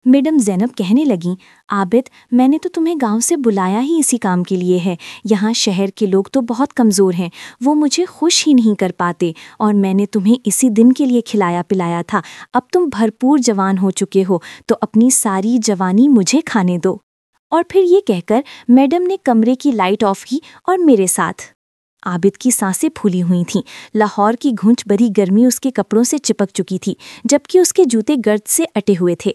Madam زینب کہنے لگیں، عابد میں نے تو تمہیں گاؤں سے بلایا ہی اسی کام کے لیے ہے۔ یہاں شہر کے لوگ تو بہت کمزور ہیں، وہ مجھے خوش ہی نہیں کر پاتے، اور میں نے تمہیں اسی دن کے لیے کھلایا پلایا تھا۔ اب تم بھرپور جوان ہو چکے ہو تو اپنی ساری جوانی مجھے کھانے دو۔ اور پھر یہ کہہ کر میڈم نے کمرے کی لائٹ آف کی اور میرے ساتھ۔ عابد کی سانسیں پھولی ہوئی تھیں، لاہور کی گھنچ بھری گرمی اس کے کپڑوں سے چپک چکی تھی، جبکہ اس کے جوتے گرد سے اٹے ہوئے تھے۔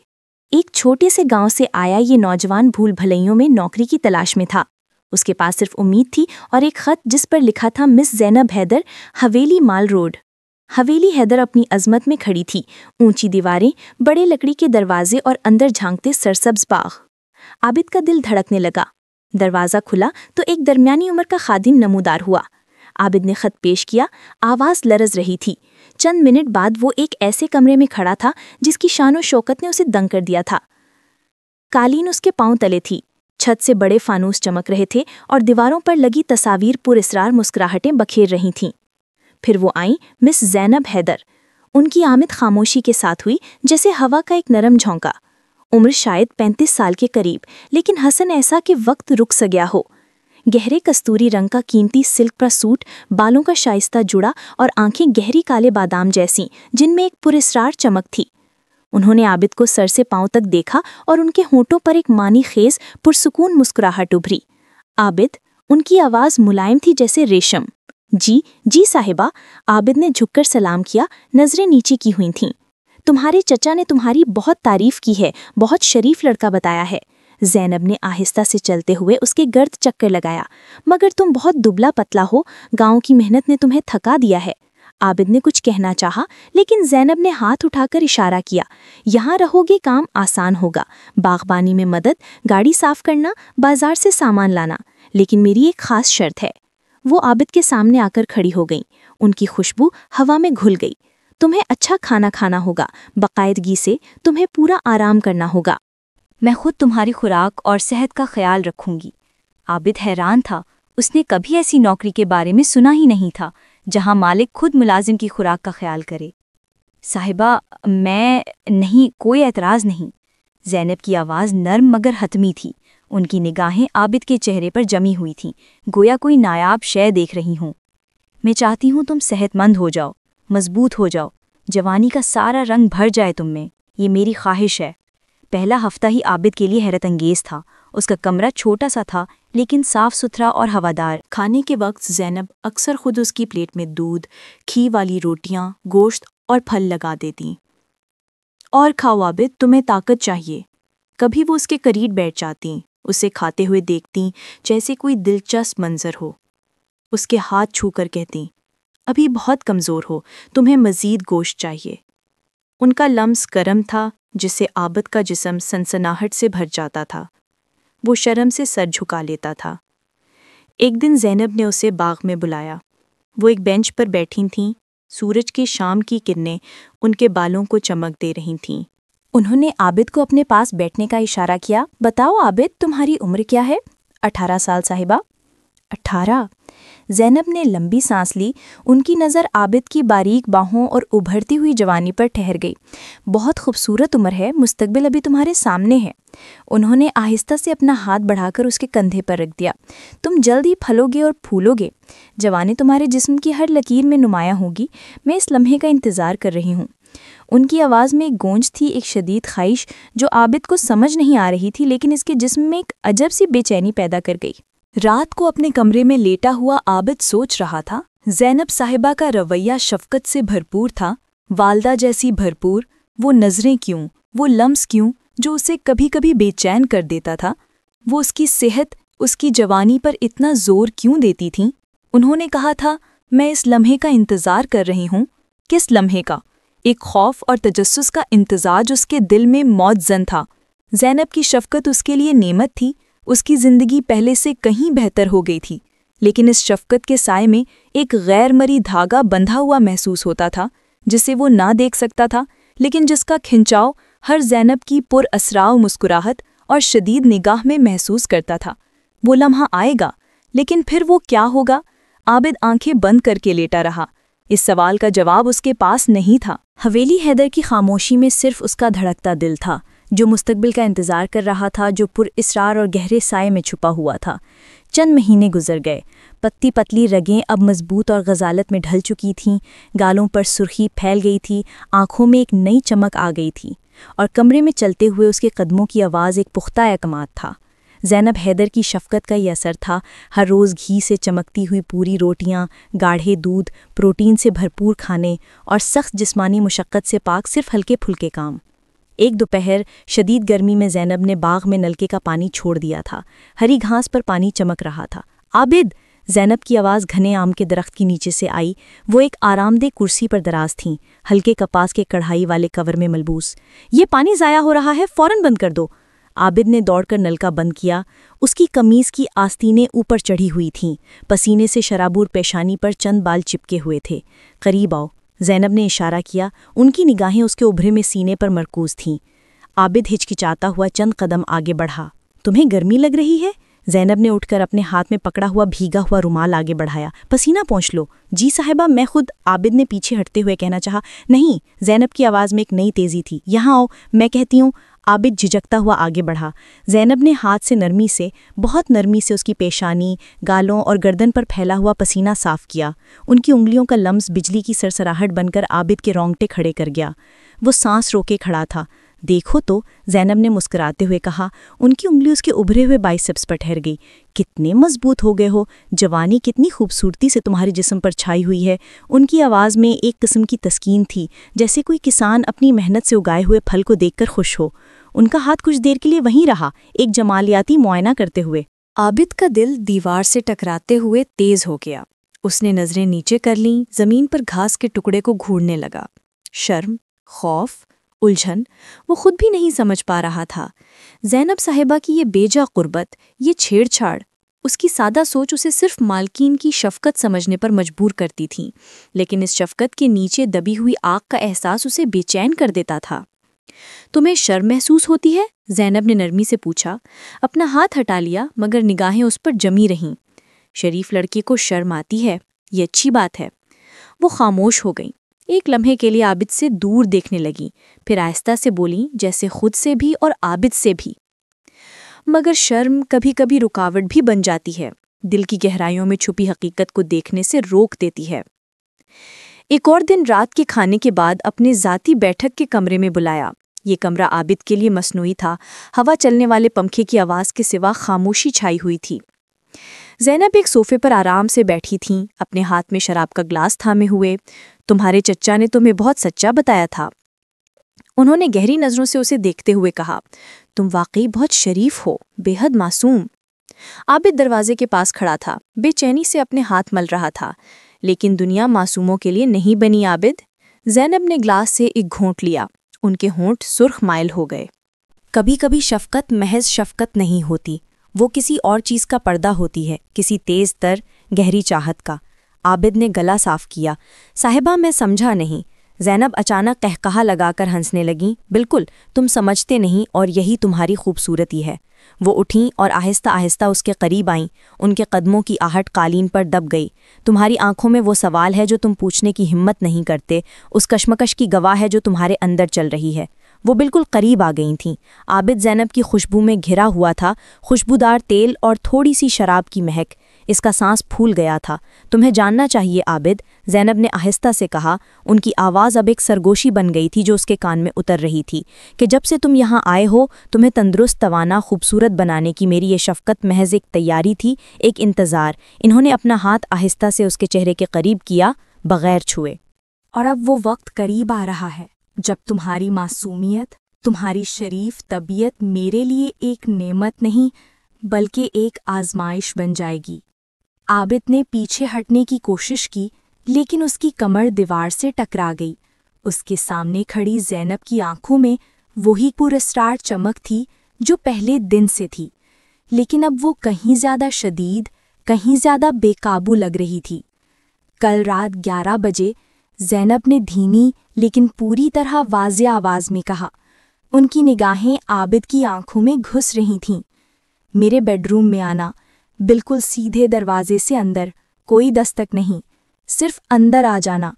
ایک چھوٹے سے گاؤں سے آیا یہ نوجوان بھول بھلائیوں میں نوکری کی تلاش میں تھا۔ اس کے پاس صرف امید تھی اور ایک خط جس پر لکھا تھا مس زینب حیدر، حویلی مال روڈ۔ حویلی حیدر اپنی عظمت میں کھڑی تھی، اونچی دیواریں، بڑے لکڑی کے دروازے اور اندر جھانکتے سرسبز باغ۔ عابد کا دل دھڑکنے لگا۔ دروازہ کھلا تو ایک درمیانی عمر کا خادم نمودار ہوا۔ عابد نے خط پیش کیا، آواز لرز رہی تھی۔ چند منٹ بعد وہ ایک ایسے کمرے میں کھڑا تھا جس کی شان و شوکت نے اسے دنگ کر دیا تھا۔ قالین اس کے پاؤں تلے تھی، چھت سے بڑے فانوس چمک رہے تھے اور دیواروں پر لگی تصاویر پر اسرار مسکراہٹیں بکھیر رہی تھیں۔ پھر وہ آئیں مس زینب حیدر۔ ان کی آمد خاموشی کے ساتھ ہوئی، جیسے ہوا کا ایک نرم جھونکا۔ عمر شاید 35 سال کے قریب، لیکن حسن ایسا کہ وقت رک سا گیا ہو۔ گہرے کستوری رنگ کا قیمتی سلک پر سوٹ، بالوں کا شائستہ جڑا اور آنکھیں گہری کالے بادام جیسی جن میں ایک پراسرار چمک تھی۔ انہوں نے عابد کو سر سے پاؤں تک دیکھا اور ان کے ہونٹوں پر ایک معنی خیز پرسکون مسکراہٹ ابھری۔ عابد، ان کی آواز ملائم تھی جیسے ریشم۔ جی صاحبہ، عابد نے جھک کر سلام کیا، نظریں نیچے کی ہوئی تھیں۔ تمہارے چچا نے تمہاری بہت تعریف کی ہے، بہت شریف لڑکا بتایا ہے۔ زینب نے آہستہ سے چلتے ہوئے اس کے گرد چکر لگایا۔ مگر تم بہت دبلا پتلا ہو، گاؤں کی محنت نے تمہیں تھکا دیا ہے۔ عابد نے کچھ کہنا چاہا، لیکن زینب نے ہاتھ اٹھا کر اشارہ کیا۔ یہاں رہو گے کام آسان ہوگا، باغبانی میں مدد، گاڑی صاف کرنا، بازار سے سامان لانا، لیکن میری ایک خاص شرط ہے۔ وہ عابد کے سامنے آ کر کھڑی ہو گئیں، ان کی خوشبو ہوا میں گھل گئی۔ تمہیں اچھا کھانا کھانا ہوگا، باقاعدگی سے، تمہیں پورا آرام کرنا ہوگا۔ میں خود تمہاری خوراک اور صحت کا خیال رکھوں گی۔ عابد حیران تھا، اس نے کبھی ایسی نوکری کے بارے میں سنا ہی نہیں تھا جہاں مالک خود ملازم کی خوراک کا خیال کرے۔ صاحبہ، میں نہیں، کوئی اعتراض نہیں۔ زینب کی آواز نرم مگر حتمی تھی، ان کی نگاہیں عابد کے چہرے پر جمی ہوئی تھیں، گویا کوئی نایاب شے دیکھ رہی ہوں۔ میں چاہتی ہوں تم صحت مند ہو جاؤ، مضبوط ہو جاؤ، جوانی کا سارا رنگ بھر جائے تم میں، یہ میری خواہش ہے۔ پہلا ہفتہ ہی عابد کے لیے حیرت انگیز تھا۔ اس کا کمرہ چھوٹا سا تھا لیکن صاف ستھرا اور ہوادار۔ کھانے کے وقت زینب اکثر خود اس کی پلیٹ میں دودھ، گھی والی روٹیاں، گوشت اور پھل لگا دیتی۔ اور کھاؤ عابد، تمہیں طاقت چاہیے۔ کبھی وہ اس کے قریب بیٹھ جاتی، اسے کھاتے ہوئے دیکھتی جیسے کوئی دلچسپ منظر ہو۔ اس کے ہاتھ چھو کر کہتی، ابھی بہت کمزور ہو، تمہیں مزید گوشت چاہیے۔ ان کا لمس گرم تھا جس سے عابد کا جسم سنسناہٹ سے بھر جاتا تھا۔ وہ شرم سے سر جھکا لیتا تھا۔ ایک دن زینب نے اسے باغ میں بلایا۔ وہ ایک بینچ پر بیٹھی تھیں، سورج کی شام کی کرنیں ان کے بالوں کو چمک دے رہی تھیں۔ انہوں نے عابد کو اپنے پاس بیٹھنے کا اشارہ کیا۔ بتاؤ عابد، تمہاری عمر کیا ہے؟ 18 سال صاحبہ۔ 18؟ زینب نے لمبی سانس لی، ان کی نظر عابد کی باریک باہوں اور ابھرتی ہوئی جوانی پر ٹھہر گئی۔ بہت خوبصورت عمر ہے، مستقبل ابھی تمہارے سامنے ہے۔ انہوں نے آہستہ سے اپنا ہاتھ بڑھا کر اس کے کندھے پر رکھ دیا۔ تم جلد ہی پھلو گے اور پھولو گے، جوانی تمہارے جسم کی ہر لکیر میں نمایاں ہوگی۔ میں اس لمحے کا انتظار کر رہی ہوں۔ ان کی آواز میں ایک گونج تھی، ایک شدید خواہش جو عابد کو سمجھ نہیں آ رہی تھی، لیکن اس کے جسم میں ایک عجب سی بے چینی پیدا کر گئی۔ رات کو اپنے کمرے میں لیٹا ہوا عابد سوچ رہا تھا، زینب صاحبہ کا رویہ شفقت سے بھرپور تھا، والدہ جیسی بھرپور۔ وہ نظریں کیوں، وہ لمس کیوں جو اسے کبھی کبھی بے چین کر دیتا تھا؟ وہ اس کی صحت، اس کی جوانی پر اتنا زور کیوں دیتی تھیں؟ انہوں نے کہا تھا، میں اس لمحے کا انتظار کر رہی ہوں۔ کس لمحے کا؟ ایک خوف اور تجسس کا امتزاج اس کے دل میں موت زن تھا۔ زینب کی شفقت اس کے لیے نعمت تھی، اس کی زندگی پہلے سے کہیں بہتر ہو گئی تھی، لیکن اس شفقت کے سائے میں ایک غیر مری دھاگا بندھا ہوا محسوس ہوتا تھا، جسے وہ نہ دیکھ سکتا تھا، لیکن جس کا کھنچاؤ ہر زینب کی پر اسراء مسکراہٹ اور شدید نگاہ میں محسوس کرتا تھا۔ وہ لمحہ آئے گا، لیکن پھر وہ کیا ہوگا؟ عابد آنکھیں بند کر کے لیٹا رہا۔ اس سوال کا جواب اس کے پاس نہیں تھا۔ حویلی حیدر کی خاموشی میں صرف اس کا دھڑکتا دل تھا، جو مستقبل کا انتظار کر رہا تھا، جو پر اسرار اور گہرے سائے میں چھپا ہوا تھا۔ چند مہینے گزر گئے، پتلی پتلی رگیں اب مضبوط اور غزالت میں ڈھل چکی تھیں، گالوں پر سرخی پھیل گئی تھی، آنکھوں میں ایک نئی چمک آ گئی تھی، اور کمرے میں چلتے ہوئے اس کے قدموں کی آواز ایک پختہ اعتماد تھا۔ زینب حیدر کی شفقت کا یہ اثر تھا، ہر روز گھی سے چمکتی ہوئی پوری روٹیاں، گاڑھے دودھ، پروٹین سے بھرپور کھانے اور سخت جسمانی مشقت سے پاک صرف ہلکے پھلکے کام۔ ایک دوپہر شدید گرمی میں زینب نے باغ میں نلکے کا پانی چھوڑ دیا تھا، ہری گھاس پر پانی چمک رہا تھا۔ عابد! زینب کی آواز گھنے آم کے درخت کے نیچے سے آئی۔ وہ ایک آرام دہ کرسی پر دراز تھیں، ہلکے کپاس کے کڑھائی والے کور میں ملبوس۔ یہ پانی ضائع ہو رہا ہے، فوراً بند کر دو۔ عابد نے دوڑ کر نلکا بند کیا۔ اس کی قمیض کی آستینیں اوپر چڑھی ہوئی تھیں، پسینے سے شرابور پیشانی پر چند بال چپکے ہوئے تھے۔ قریب آؤ، زینب نے اشارہ کیا۔ ان کی نگاہیں اس کے ابھرے میں سینے پر مرکوز تھیں۔ عابد ہچکچاتا ہوا چند قدم آگے بڑھا۔ تمہیں گرمی لگ رہی ہے؟ زینب نے اٹھ کر اپنے ہاتھ میں پکڑا ہوا بھیگا ہوا رومال آگے بڑھایا۔ پسینہ پونچھ لو۔ جی صاحبہ، میں خود، عابد نے پیچھے ہٹتے ہوئے کہنا چاہا۔ نہیں، زینب کی آواز میں ایک نئی تیزی تھی۔ یہاں آؤ، میں کہتی ہوں۔ عابد جھجکتا ہوا آگے بڑھا۔ زینب نے ہاتھ سے بہت نرمی سے اس کی پیشانی، گالوں اور گردن پر پھیلا ہوا پسینہ صاف کیا۔ ان کی انگلیوں کا لمس بجلی کی سرسراہٹ بن کر عابد کے رونگٹے کھڑے کر گیا۔ وہ سانس روکے کھڑا تھا۔ دیکھو تو، زینب نے مسکراتے ہوئے کہا۔ ان کی انگلی اس کے ابھرے ہوئے بائسپس پر ٹھہر گئی۔ کتنے مضبوط ہو گئے ہو، جوانی کتنی خوبصورتی سے تمہارے جسم پر چھائی ہوئی ہے۔ ان کی آواز میں ایک قسم کی تسکین تھی، جیسے کوئی کسان اپنی محنت سے اگائے ہوئے پھل کو دیکھ کر خوش ہو۔ ان کا ہاتھ کچھ دیر کے لیے وہیں رہا، ایک جمالیاتی معائنہ کرتے ہوئے۔ عابد کا دل دیوار سے ٹکراتے ہوئے تیز ہو گیا۔ اس نے نظریں نیچے کر لیں، زمین پر گھاس کے ٹکڑے کو گھوڑنے لگا۔ شرم، خوف، الجھن، وہ خود بھی نہیں سمجھ پا رہا تھا۔ زینب صاحبہ کی یہ بے جا قربت، یہ چھیڑ چھاڑ، اس کی سادہ سوچ اسے صرف مالکین کی شفقت سمجھنے پر مجبور کرتی تھی، لیکن اس شفقت کے نیچے دبی ہوئی آگ کا احساس اسے بے چین کر دیتا تھا۔ تمہیں شرم محسوس ہوتی ہے؟ زینب نے نرمی سے پوچھا۔ اپنا ہاتھ ہٹا لیا، مگر نگاہیں اس پر جمی رہیں۔ شریف لڑکے کو شرم آتی ہے، یہ اچھی بات ہے۔ وہ خاموش ہو گئیں، ایک لمحے کے لیے عابد سے دور دیکھنے لگیں، پھر آہستہ سے بولیں، جیسے خود سے بھی اور عابد سے بھی۔ مگر شرم کبھی کبھی رکاوٹ بھی بن جاتی ہے، دل کی گہرائیوں میں چھپی حقیقت کو دیکھنے سے روک دیتی ہے۔ ایک اور دن رات کے کھانے کے بعد اپنے ذاتی بیٹھک کے کمرے میں بلایا۔ یہ کمرہ عابد کے لیے مصنوعی تھا، ہوا چلنے والے پنکھے کی آواز کے سوا خاموشی چھائی ہوئی تھی۔ زینب ایک صوفے پر آرام سے بیٹھی تھیں، اپنے ہاتھ میں شراب کا گلاس تھامے ہوئے۔ تمہارے چچا نے تمہیں بہت سچا بتایا تھا، انہوں نے گہری نظروں سے اسے دیکھتے ہوئے کہا۔ تم واقعی بہت شریف ہو، بے حد معصوم۔ عابد دروازے کے پاس کھڑا تھا، بے چینی سے اپنے ہاتھ مل رہا تھا۔ لیکن دنیا معصوموں کے لیے نہیں بنی عابد۔ زینب نے گلاس سے ایک گھونٹ لیا، ان کے ہونٹ سرخ مائل ہو گئے۔ کبھی کبھی شفقت محض شفقت نہیں ہوتی، وہ کسی اور چیز کا پردہ ہوتی ہے، کسی تیز تر گہری چاہت کا۔ عابد نے گلا صاف کیا۔ صاحبہ، میں سمجھا نہیں۔ زینب اچانک قہقہا لگا کر ہنسنے لگیں۔ بالکل، تم سمجھتے نہیں، اور یہی تمہاری خوبصورتی ہے۔ وہ اٹھیں اور آہستہ آہستہ اس کے قریب آئیں، ان کے قدموں کی آہٹ قالین پر دب گئی۔ تمہاری آنکھوں میں وہ سوال ہے جو تم پوچھنے کی ہمت نہیں کرتے، اس کشمکش کی گواہ ہے جو تمہارے اندر چل رہی ہے۔ وہ بالکل قریب آ گئی تھیں۔ عابد زینب کی خوشبو میں گھرا ہوا تھا، خوشبودار تیل اور تھوڑی سی شراب کی مہک۔ اس کا سانس پھول گیا تھا۔ تمہیں جاننا چاہیے عابد، زینب نے آہستہ سے کہا۔ ان کی آواز اب ایک سرگوشی بن گئی تھی جو اس کے کان میں اتر رہی تھی، کہ جب سے تم یہاں آئے ہو، تمہیں تندرست، توانا، خوبصورت بنانے کی میری یہ شفقت محض ایک تیاری تھی، ایک انتظار۔ انہوں نے اپنا ہاتھ آہستہ سے اس کے چہرے کے قریب کیا، بغیر چھوئے۔ اور اب وہ وقت قریب آ رہا ہے جب تمہاری معصومیت، تمہاری شریف طبیعت میرے لیے ایک نعمت نہیں بلکہ ایک آزمائش بن جائے گی۔ عابد نے پیچھے ہٹنے کی کوشش کی، لیکن اس کی کمر دیوار سے ٹکرا گئی۔ اس کے سامنے کھڑی زینب کی آنکھوں میں وہی پراسرار چمک تھی جو پہلے دن سے تھی، لیکن اب وہ کہیں زیادہ شدید، کہیں زیادہ بے قابو لگ رہی تھی۔ کل رات 11 بجے زینب نے دھیمی لیکن پوری طرح واضح آواز میں کہا۔ ان کی نگاہیں عابد کی آنکھوں میں گھس رہی تھیں۔ میرے بیڈ روم میں آنا، بالکل سیدھے دروازے سے اندر، کوئی دستک نہیں، صرف اندر آ جانا۔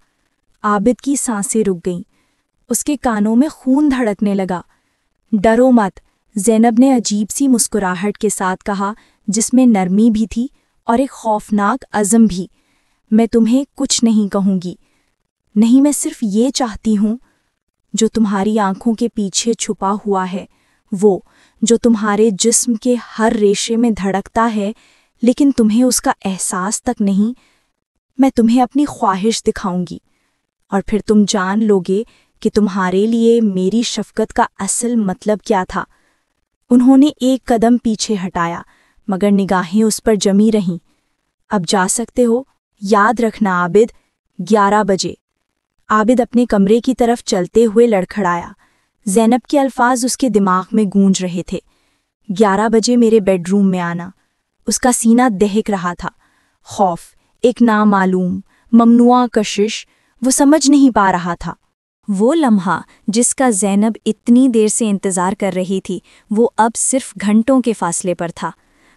عابد کی سانسیں رک گئیں، اس کے کانوں میں خون دھڑکنے لگا۔ ڈرو مت، زینب نے عجیب سی مسکراہٹ کے ساتھ کہا جس میں نرمی بھی تھی اور ایک خوفناک عزم بھی۔ میں تمہیں کچھ نہیں کہوں گی، نہیں، میں صرف یہ چاہتی ہوں جو تمہاری آنکھوں کے پیچھے چھپا ہوا ہے، وہ جو تمہارے جسم کے ہر ریشے میں دھڑکتا ہے لیکن تمہیں اس کا احساس تک نہیں، میں تمہیں اپنی خواہش دکھاؤں گی اور پھر تم جان لوگے کہ تمہارے لیے میری شفقت کا اصل مطلب کیا تھا۔ انہوں نے ایک قدم پیچھے ہٹایا مگر نگاہیں اس پر جمی رہیں۔ اب جا سکتے ہو، یاد رکھنا عابد، 11 بجے۔ عابد اپنے کمرے کی طرف چلتے ہوئے لڑکھڑایا۔ زینب کے الفاظ اس کے دماغ میں گونج رہے تھے۔ 11 بجے میرے بیڈ روم میں آنا۔ اس کا سینہ دہک رہا تھا، خوف، ایک نامعلوم، ممنوعہ کشش، وہ سمجھ نہیں پا رہا تھا۔ وہ لمحہ جس کا زینب اتنی دیر سے انتظار کر رہی تھی وہ اب صرف گھنٹوں کے فاصلے پر تھا۔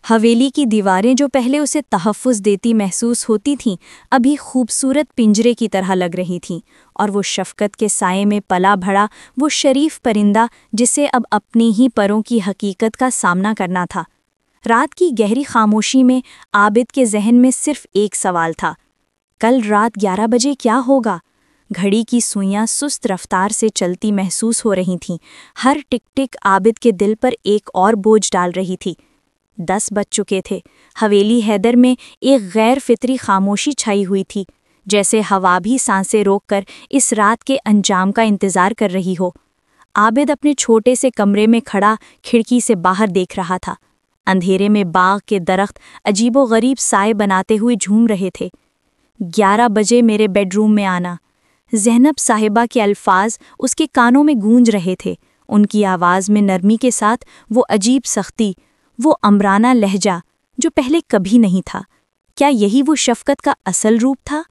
حویلی کی دیواریں جو پہلے اسے تحفظ دیتی محسوس ہوتی تھیں ابھی خوبصورت پنجرے کی طرح لگ رہی تھیں، اور وہ شفقت کے سائے میں پلا بھڑا وہ شریف پرندہ جسے اب اپنی ہی پروں کی حقیقت کا سامنا کرنا تھا۔ رات کی گہری خاموشی میں عابد کے ذہن میں صرف ایک سوال تھا، کل رات 11 بجے کیا ہوگا؟ گھڑی کی سوئیاں سست رفتار سے چلتی محسوس ہو رہی تھیں، ہر ٹک ٹک عابد کے دل پر ایک اور بوجھ ڈال رہی تھی۔ 10 بج چکے تھے۔ حویلی حیدر میں ایک غیر فطری خاموشی چھائی ہوئی تھی، جیسے ہوا بھی سانسیں روک کر اس رات کے انجام کا انتظار کر رہی ہو۔ عابد اپنے چھوٹے سے کمرے میں کھڑا کھڑکی سے باہر دیکھ رہا تھا۔ اندھیرے میں باغ کے درخت عجیب و غریب سائے بناتے ہوئے جھوم رہے تھے۔ 11 بجے میرے بیڈ روم میں آنا۔ زینب صاحبہ کے الفاظ اس کے کانوں میں گونج رہے تھے، ان کی آواز میں نرمی کے ساتھ وہ عجیب سختی، وہ امرانہ لہجہ جو پہلے کبھی نہیں تھا۔ کیا یہی وہ شفقت کا اصل روپ تھا؟